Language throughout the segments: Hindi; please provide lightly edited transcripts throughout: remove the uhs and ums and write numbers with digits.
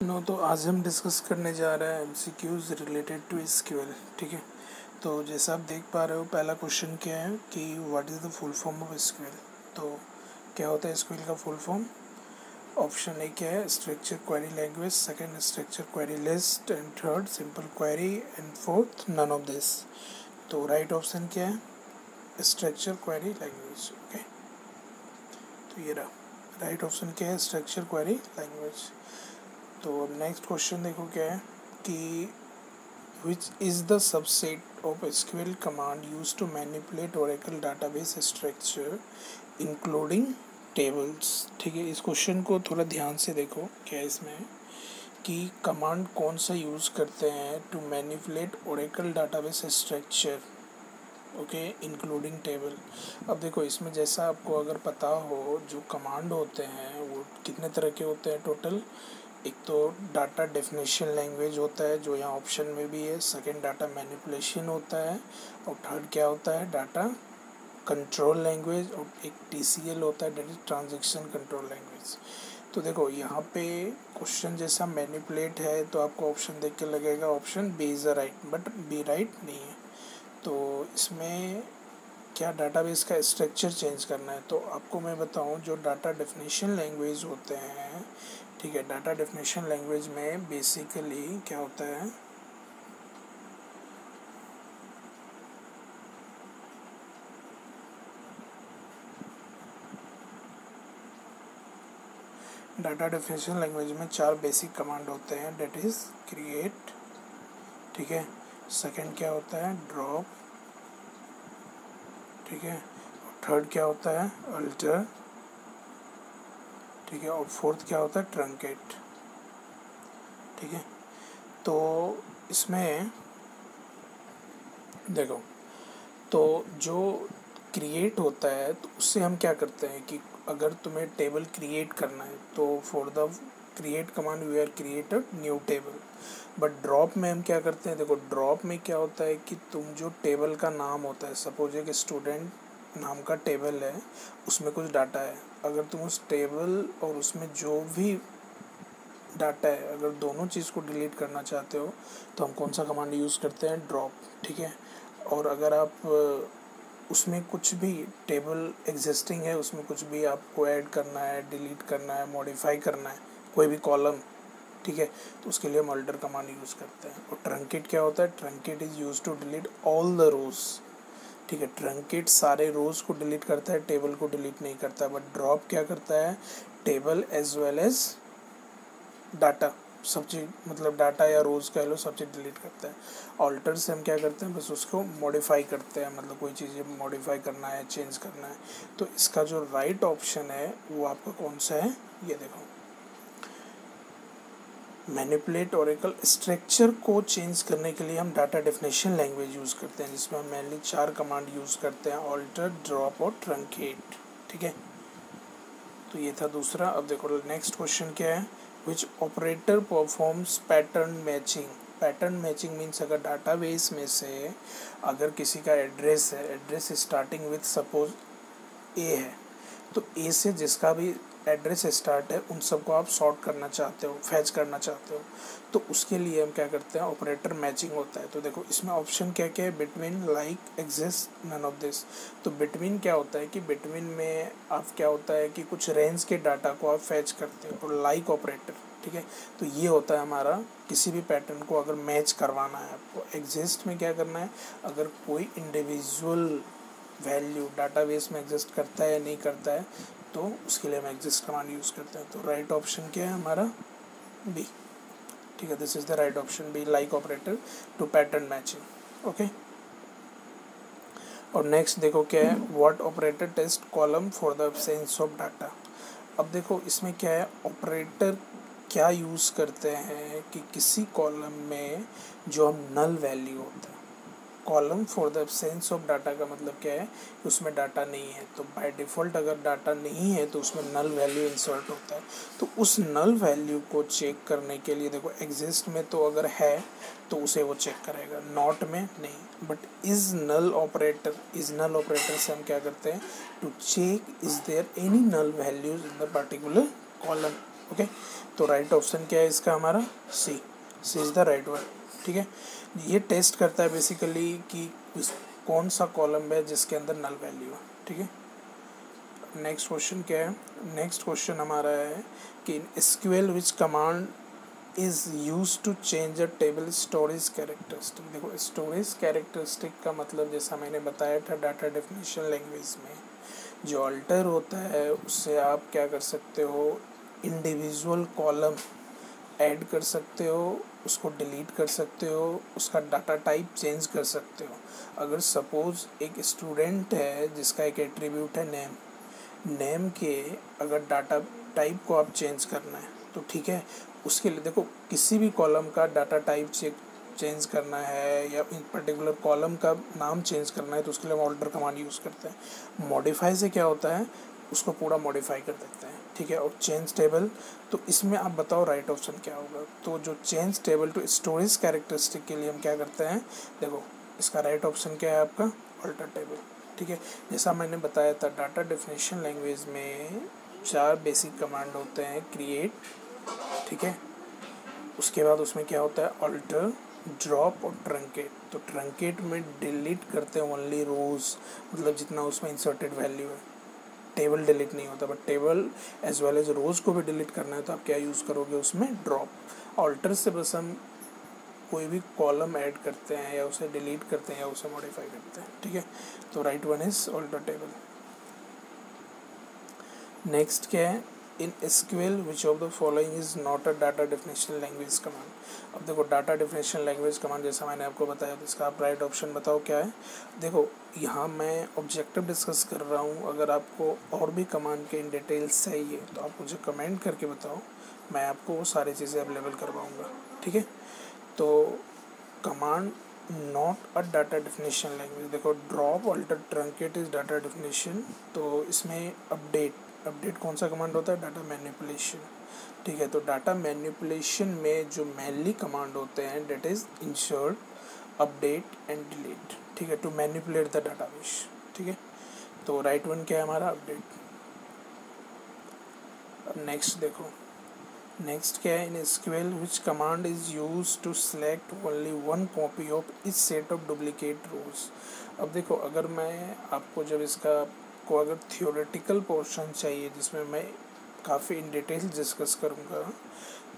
तो आज हम डिस्कस करने जा रहे हैं एमसीक्यूज रिलेटेड टू एसक्यूएल। ठीक है, तो जैसा आप देख पा रहे हो पहला क्वेश्चन क्या है कि what is the full form of SQL. तो क्या होता है एसक्यूएल का फुल फॉर्म। ऑप्शन ए क्या है, structure query language, second structure query list, and third simple query, and fourth none of this. तो राइट ऑप्शन क्या है, स्ट्रक्चर क्वेरी लैंग्वेज। ओके, तो ये रहा राइट ऑप्शन क्या है, स्ट्रक्चर क्वेरी लैंग्वेज। तो अब नेक्स्ट क्वेश्चन देखो क्या है कि which is the subset of SQL command use to manipulate Oracle database structure including tables. ठीक है, इस क्वेश्चन को थोड़ा ध्यान से देखो क्या है इसमें कि कमांड कौन सा यूज़ करते हैं to manipulate Oracle database structure, okay, including table. अब देखो इसमें जैसा आपको अगर पता हो जो कमांड होते हैं वो कितने तरह के होते हैं टोटल। एक तो डाटा डेफिनेशन लैंग्वेज होता है जो यहाँ ऑप्शन में भी है, सेकंड डाटा मैनिपुलेशन होता है, और थर्ड क्या होता है, डाटा कंट्रोल लैंग्वेज, और एक टीसीएल होता है, डाटा ट्रांजैक्शन कंट्रोल लैंग्वेज। तो देखो यहाँ पे क्वेश्चन जैसा मैनिपुलेट है तो आपको ऑप्शन देख के लगेगा option B is right, but B right नहीं है। तो इसमें क्या डाटाबेस का स्ट्रक्चर चेंज करना है, तो आपको मैं बताऊं जो डाटा डेफिनेशन लैंग्वेज होते हैं, ठीक है, डाटा डेफिनेशन लैंग्वेज में बेसिकली क्या होता है, डाटा डेफिनेशन लैंग्वेज में 4 बेसिक कमांड होते हैं, डेट इज़ क्रिएट, ठीक है, सेकंड क्या होता है, ड्रॉप, ठीक है, और थर्ड क्या होता है, अल्टर, ठीक है, और फोर्थ क्या होता है, ट्रंकेट। ठीक है, तो इसमें देखो तो जो क्रिएट होता है तो उससे हम क्या करते हैं कि अगर तुम्हें टेबल क्रिएट करना है तो for the create command we are create a new table. But drop में हम क्या करते हैं, देखो ड्रॉप में क्या होता है कि तुम जो टेबल का नाम होता है, सपोज एक स्टूडेंट नाम का टेबल है, उसमें कुछ डाटा है, अगर तुम उस टेबल और उसमें जो भी डाटा है अगर दोनों चीज़ को डिलीट करना चाहते हो तो हम कौन सा कमांड यूज़ करते हैं, ड्रॉप। ठीक है, और अगर आप उसमें कुछ भी टेबल एग्जिस्टिंग है उसमें कुछ भी आपको ऐड करना है, डिलीट करना है, मॉडिफाई करना है, कोई भी कॉलम, ठीक है, तो उसके लिए हम अल्टर कमांड यूज़ करते हैं। और ट्रंकेट क्या होता है, truncate is use to delete all the rows. ठीक है, ट्रंकेट सारे रोज को डिलीट करता है, टेबल को डिलीट नहीं करता। बट ड्रॉप क्या करता है, table as well as data, सब चीज़ मतलब डाटा या रोज़ कह लो, सब चीज़ डिलीट करता है। ऑल्टर से हम क्या करते हैं, बस उसको मॉडिफाई करते हैं, मतलब कोई चीज़ मॉडिफाई करना है, चेंज करना है। तो इसका जो राइट ऑप्शन है वो आपका कौन सा है, ये देखो, मैनिपुलेट ओरेकल स्ट्रक्चर को चेंज करने के लिए हम डाटा डेफिनेशन लैंग्वेज यूज़ करते हैं जिसमें हम मेनली 4 कमांड यूज़ करते हैं, ऑल्टर, ड्रॉप और ट्रंकेट। ठीक है, तो ये था दूसरा। अब देखो नेक्स्ट क्वेश्चन क्या है, which operator performs pattern matching. Pattern matching means अगर डाटाबेस में से अगर किसी का एड्रेस है, address starting with suppose A है, तो ए से जिसका भी एड्रेस स्टार्ट है उन सबको आप सॉर्ट करना चाहते हो, फैच करना चाहते हो, तो उसके लिए हम क्या करते हैं, ऑपरेटर मैचिंग होता है। तो देखो इसमें ऑप्शन क्या क्या है, between, like, exist, none of this. तो बिटवीन क्या होता है कि बिटवीन में आप क्या होता है कि कुछ रेंज के डाटा को आप फैच करते हो, और लाइक ऑपरेटर, ठीक है, तो ये होता है हमारा किसी भी पैटर्न को अगर मैच करवाना है आपको। एग्जिस्ट में क्या करना है, अगर कोई इंडिविजुअल वैल्यू डाटाबेस में एग्जिस्ट करता है या नहीं करता है तो उसके लिए हम एग्जिस्ट कमांड यूज़ करते हैं। तो राइट ऑप्शन क्या है हमारा, बी। ठीक है, this is the right option B, like operator to pattern matching. Okay, और नेक्स्ट देखो क्या है, what operator test column for the absence of data. अब देखो इसमें क्या है, ऑपरेटर क्या यूज़ करते हैं कि किसी कॉलम में जो हम नल वैल्यू होता है, column for the absence of data का मतलब क्या है कि उसमें डाटा नहीं है, तो बाय डिफ़ॉल्ट अगर डाटा नहीं है तो उसमें नल वैल्यू इंसर्ट होता है। तो उस नल वैल्यू को चेक करने के लिए देखो एग्जिस्ट में तो अगर है तो उसे वो चेक करेगा, नॉट में नहीं। But is null operator, is null operator से हम क्या करते हैं, to check is there any null values in the particular column. Okay, तो राइट ऑप्शन क्या है इसका हमारा? C is the right one. ठीक है, ये टेस्ट करता है बेसिकली कि कौन सा कॉलम है जिसके अंदर नल वैल्यू है। ठीक है, नेक्स्ट क्वेश्चन क्या है? नेक्स्ट क्वेश्चन हमारा है कि in SQL which command is use to change a table storage characteristic. देखो, स्टोरेज कैरेक्टरिस्टिक का मतलब जैसा मैंने बताया था डाटा डेफिनेशन लैंग्वेज में, जो अल्टर होता है उससे आप क्या कर सकते हो, इंडिविजुअल कॉलम ऐड कर सकते हो, उसको डिलीट कर सकते हो, उसका डाटा टाइप चेंज कर सकते हो। अगर सपोज़ एक स्टूडेंट है जिसका एक एट्रीब्यूट है नेम के अगर डाटा टाइप को आप चेंज करना है तो ठीक है, उसके लिए देखो किसी भी कॉलम का डाटा टाइप चेंज करना है या इन पर्टिकुलर कॉलम का नाम चेंज करना है तो उसके लिए हम ऑल्टर कमांड यूज़ करते हैं। मॉडिफाई से क्या होता है, उसको पूरा मॉडिफाई कर देते हैं। ठीक है, और चेंज टेबल, तो इसमें आप बताओ राइट ऑप्शन क्या होगा? तो जो change table to storage characteristic के लिए हम क्या करते हैं, देखो इसका राइट ऑप्शन क्या है आपका? Alter table. ठीक है, जैसा मैंने बताया था डाटा डेफिनेशन लैंग्वेज में 4 बेसिक कमांड होते हैं, क्रिएट, ठीक है, उसके बाद उसमें क्या होता है, ऑल्टर, ड्रॉप और ट्रंकेट। तो ट्रंकेट में डिलीट करते हैं ओनली रोज, मतलब जितना उसमें इंसर्टेड वैल्यू है, टेबल डिलीट नहीं होता, but table as well as rows को भी डिलीट करना है तो आप क्या यूज़ करोगे उसमें? ड्रॉप। ऑल्टर से बस हम कोई भी कॉलम ऐड करते हैं या उसे डिलीट करते हैं या उसे मॉडिफाई करते हैं। ठीक है, तो right one is alter table. Next क्या है? In SQL which of the following is not a data definition language command. अब देखो डाटा डेफिनेशन लैंग्वेज कमांड जैसा मैंने आपको बताया तो इसका आप राइट ऑप्शन बताओ क्या है। देखो यहाँ मैं ऑब्जेक्टिव डिस्कस कर रहा हूँ, अगर आपको और भी कमांड के इन डिटेल्स चाहिए तो आप मुझे कमेंट करके बताओ, मैं आपको वो सारी चीज़ें अवेलेबल करवाऊँगा। ठीक है, तो command not a data definition language, देखो drop, alter, truncate is data definition, तो इसमें अपडेट कौन सा कमांड होता है? Data manipulation. ठीक है, तो डाटा मैनिपुलेशन में जो मेनली कमांड होते हैं that is insert, update and delete. ठीक है, टू मैनिपुलेट द डाटाबेस। ठीक है, तो राइट वन क्या है हमारा? अपडेट। अब नेक्स्ट देखो, नेक्स्ट क्या है? In SQL which command is use to select only one copy of is set of duplicate rows. अब देखो अगर मैं आपको जब इसका को अगर थियोरेटिकल पोर्शन चाहिए जिसमें मैं काफ़ी इन डिटेल डिस्कस करूँगा,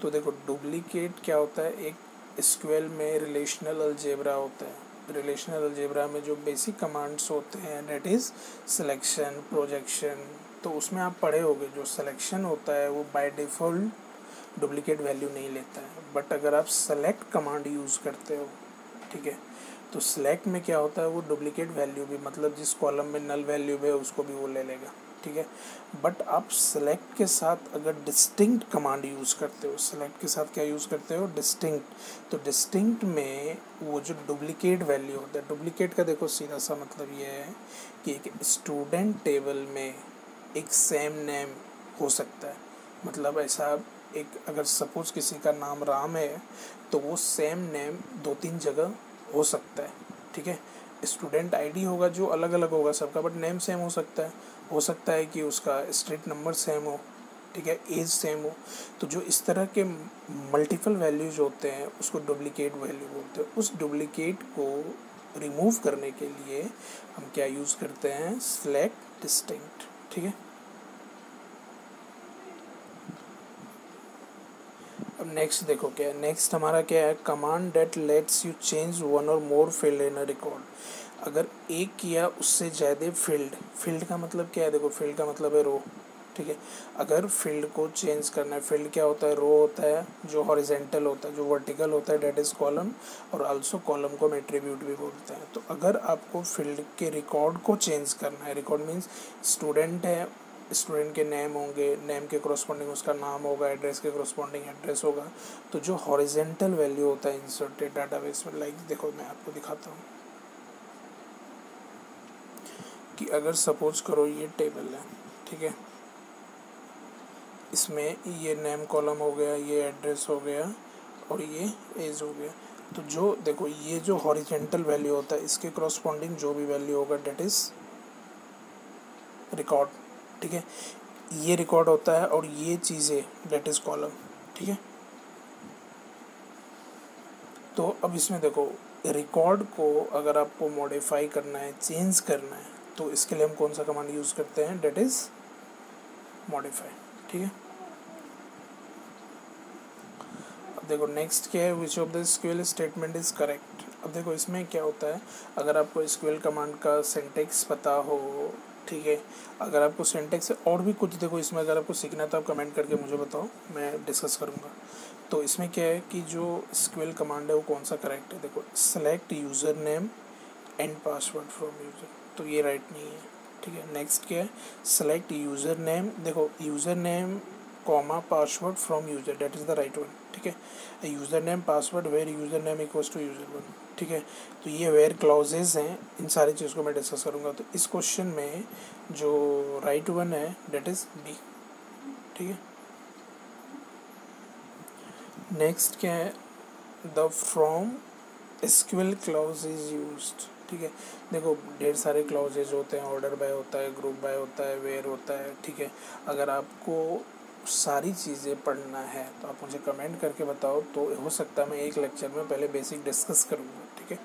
तो देखो डुप्लीकेट क्या होता है, एक एसक्यूएल में रिलेशनल अलजेब्रा होता है। रिलेशनल अलजेब्रा में जो बेसिक कमांड्स होते हैं डेट इज़ सिलेक्शन, प्रोजेक्शन, तो उसमें आप पढ़े होंगे जो सिलेक्शन होता है वो बाय डिफ़ॉल्ट डुप्लीकेट वैल्यू नहीं लेता है, बट अगर आप सेलेक्ट कमांड यूज़ करते हो, ठीक है, तो सेलेक्ट में क्या होता है, वो डुप्लीकेट वैल्यू भी, मतलब जिस कॉलम में नल वैल्यू है उसको भी वो ले लेगा। ठीक है, बट आप सेलेक्ट के साथ अगर डिस्टिंक्ट कमांड यूज़ करते हो, सेलेक्ट के साथ क्या यूज़ करते हो? डिस्टिंक्ट। तो डिस्टिंक्ट में वो जो डुप्लीकेट वैल्यू होता है, डुप्लीकेट का देखो सीधा सा मतलब ये है कि एक स्टूडेंट टेबल में एक सेम नेम हो सकता है, मतलब ऐसा एक अगर सपोज किसी का नाम राम है तो वो सेम नेम 2-3 जगह हो सकता है। ठीक है, स्टूडेंट आईडी होगा जो अलग अलग होगा सबका, बट नेम सेम हो सकता है कि उसका स्ट्रीट नंबर सेम हो, ठीक है, एज सेम हो। तो जो इस तरह के मल्टीपल वैल्यूज होते हैं उसको डुप्लीकेट वैल्यू बोलते हैं। उस डुप्लीकेट को रिमूव करने के लिए हम क्या यूज़ करते हैं? Select distinct. ठीक है, अब नेक्स्ट देखो क्या है, नेक्स्ट हमारा क्या है? Command that lets you change one और more field in a record. अगर एक या उससे ज़्यादा फील्ड का मतलब क्या है? देखो फील्ड का मतलब है रो। ठीक है, अगर फील्ड को चेंज करना है, फील्ड क्या होता है? रो होता है जो हॉरिजेंटल होता है, जो वर्टिकल होता है डेट इज़ कॉलम, और आल्सो कॉलम को हम एट्रीब्यूट भी बोलते हैं। तो अगर आपको फील्ड के रिकॉर्ड को चेंज करना है, रिकॉर्ड मीन्स स्टूडेंट है, स्टूडेंट के नेम होंगे, नेम के करस्पॉन्डिंग उसका नाम होगा, एड्रेस के करस्पॉन्डिंग एड्रेस होगा, तो जो हॉरिजेंटल वैल्यू होता है इंसर्टेड डाटाबेस में, लाइक देखो मैं आपको दिखाता हूँ कि अगर सपोज करो ये टेबल है, ठीक है, इसमें ये नेम कॉलम हो गया, ये एड्रेस हो गया और ये एज हो गया, तो जो देखो ये जो हॉरिजेंटल वैल्यू होता है इसके करस्पॉन्डिंग जो भी वैल्यू होगा डेट इज़ रिकॉर्ड। ठीक है, ये रिकॉर्ड होता है और ये चीज़ें दैट इज़ कॉलम, ठीक है। तो अब इसमें देखो रिकॉर्ड को अगर आपको मॉडिफाई करना है, चेंज करना है, तो इसके लिए हम कौन सा कमांड यूज़ करते हैं, दैट इज़ मॉडिफाई, ठीक है। अब देखो नेक्स्ट क्या है, which of the SQL statement is correct. अब देखो इसमें क्या होता है, अगर आपको एसक्यूएल कमांड का सिंटेक्स पता हो, ठीक है, अगर आपको सिंटेक्स और भी कुछ देखो इसमें अगर आपको सीखना है तो आप कमेंट करके मुझे बताओ, मैं डिस्कस करूँगा। तो इसमें क्या है कि जो एसक्यूएल कमांड है वो कौन सा करेक्ट है, देखो select user name and password from user, तो ये राइट नहीं है, ठीक है। नेक्स्ट क्या है, सेलेक्ट यूज़र नेम, देखो user name comma password from user, that is the right one, ठीक है। User name password where user name equals to user one, ठीक है। तो ये वेयर क्लॉजेज हैं, इन सारी चीज़ को मैं डिस्कस करूँगा। तो इस क्वेश्चन में जो राइट वन है दैट इज़ बी, ठीक है। नेक्स्ट क्या है, the from SQL clause is used, ठीक है। देखो ढेर सारे क्लॉजेज होते हैं, ऑर्डर बाय होता है, ग्रुप बाय होता है, वेयर होता है, ठीक है। अगर आपको सारी चीज़ें पढ़ना है तो आप मुझे कमेंट करके बताओ, तो हो सकता है मैं एक लेक्चर में पहले बेसिक डिस्कस करूँगा, ठीक है।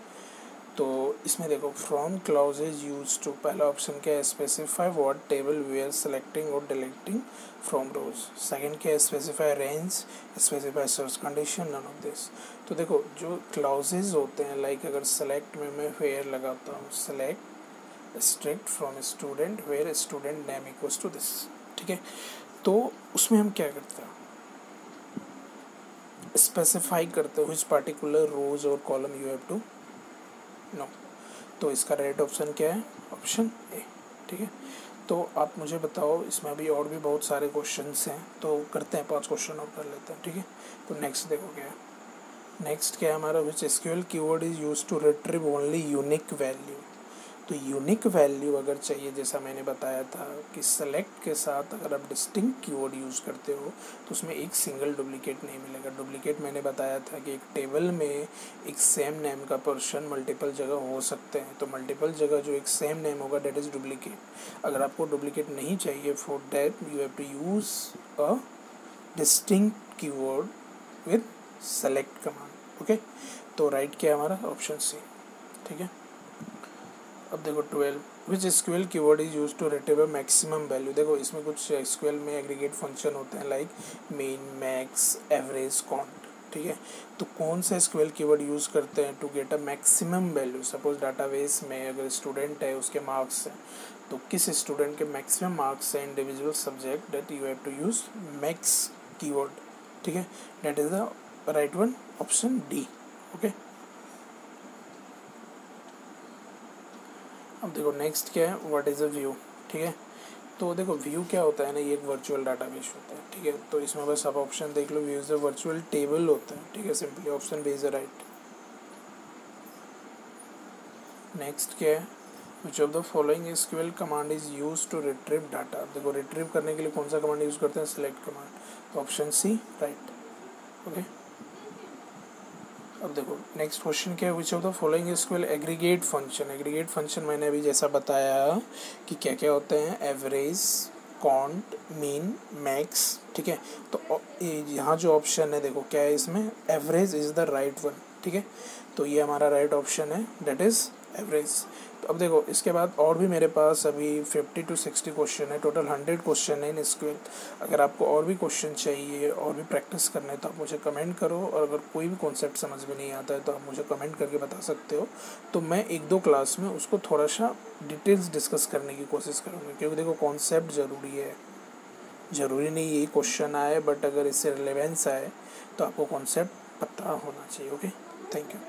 तो इसमें देखो from clause is use to, पहला ऑप्शन क्या है, specify what table we are selecting और डिलीटिंग फ्रॉम रोज। सेकंड क्या है, specify range, specify search condition, none of this. तो देखो जो क्लॉजेज होते हैं, लाइक अगर सेलेक्ट में मैं वेयर लगाता हूँ, select strict from student where student name equals to this, ठीक है। तो उसमें हम क्या करते हैं, स्पेसिफाई करते हो इस पार्टिकुलर रोज और column you have to know. तो इसका राइट ऑप्शन क्या है, ऑप्शन ए, ठीक है। तो आप मुझे बताओ, इसमें अभी और भी बहुत सारे क्वेश्चंस हैं, तो करते हैं 5 क्वेश्चन और कर लेते हैं, ठीक है। तो नेक्स्ट देखो क्या है, नेक्स्ट क्या है हमारा, which SQL keyword is used to retrieve only unique value. तो यूनिक वैल्यू अगर चाहिए, जैसा मैंने बताया था कि सेलेक्ट के साथ अगर आप डिस्टिंक्ट कीवर्ड यूज़ करते हो तो उसमें एक सिंगल डुप्लीकेट नहीं मिलेगा। डुप्लीकेट मैंने बताया था कि एक टेबल में एक सेम नेम का पर्सन मल्टीपल जगह हो सकते हैं, तो मल्टीपल जगह जो एक सेम नेम होगा दैट इज़ डुप्लीकेट। अगर आपको डुप्लीकेट नहीं चाहिए, for that you have to use a distinct keyword with select command, okay. तो राइट क्या है हमारा, ऑप्शन सी, ठीक है। अब देखो 12, which SQL keyword is use to retrieve a maximum value. देखो इसमें कुछ एसक्यूएल में एग्रीगेट फंक्शन होते हैं, like mean, max, average, count, ठीक है। तो कौन सा एसक्यूएल कीवर्ड यूज़ करते हैं to get a maximum value. Suppose database में अगर स्टूडेंट है, उसके मार्क्स हैं, तो किस स्टूडेंट के मैक्सिमम मार्क्स हैं individual subject, that you have to use max keyword, ठीक है। That is the right one, option D, okay. अब देखो नेक्स्ट क्या है, व्हाट इज़ अ व्यू, ठीक है। तो देखो व्यू क्या होता है ना, ये एक वर्चुअल डाटाबेस होता है, ठीक है। तो इसमें बस आप ऑप्शन देख लो, view is a virtual table होता है, ठीक है। Simply option B is a right. Next क्या है, which of the following SQL command is use to retrieve data. देखो रिट्रीव करने के लिए कौन सा कमांड यूज़ करते हैं, सेलेक्ट कमांड, तो ऑप्शन सी राइट, ओके। अब देखो नेक्स्ट क्वेश्चन क्या है, which of the following SQL aggregate function. Aggregate function मैंने अभी जैसा बताया कि क्या क्या होते हैं, एवरेज, काउंट, मीन, मैक्स, ठीक है। तो यहाँ जो ऑप्शन है देखो क्या है इसमें, average is the right one, ठीक है। तो ये हमारा राइट ऑप्शन है, दैट इज़ एवरेज। तो अब देखो इसके बाद और भी मेरे पास अभी 50 to 60 क्वेश्चन है, टोटल 100 क्वेश्चन है इन एसक्यूएल। अगर आपको और भी क्वेश्चन चाहिए और भी प्रैक्टिस करना है तो आप मुझे कमेंट करो, और अगर कोई भी कॉन्सेप्ट समझ में नहीं आता है तो आप मुझे कमेंट करके बता सकते हो। तो मैं 1-2 क्लास में उसको थोड़ा सा डिटेल्स डिस्कस करने की कोशिश करूँगा, क्योंकि देखो कॉन्सेप्ट ज़रूरी है। ज़रूरी नहीं यही क्वेश्चन आए, बट अगर इससे रिलेवेंस आए तो आपको कॉन्सेप्ट पता होना चाहिए, ओके। Thank you.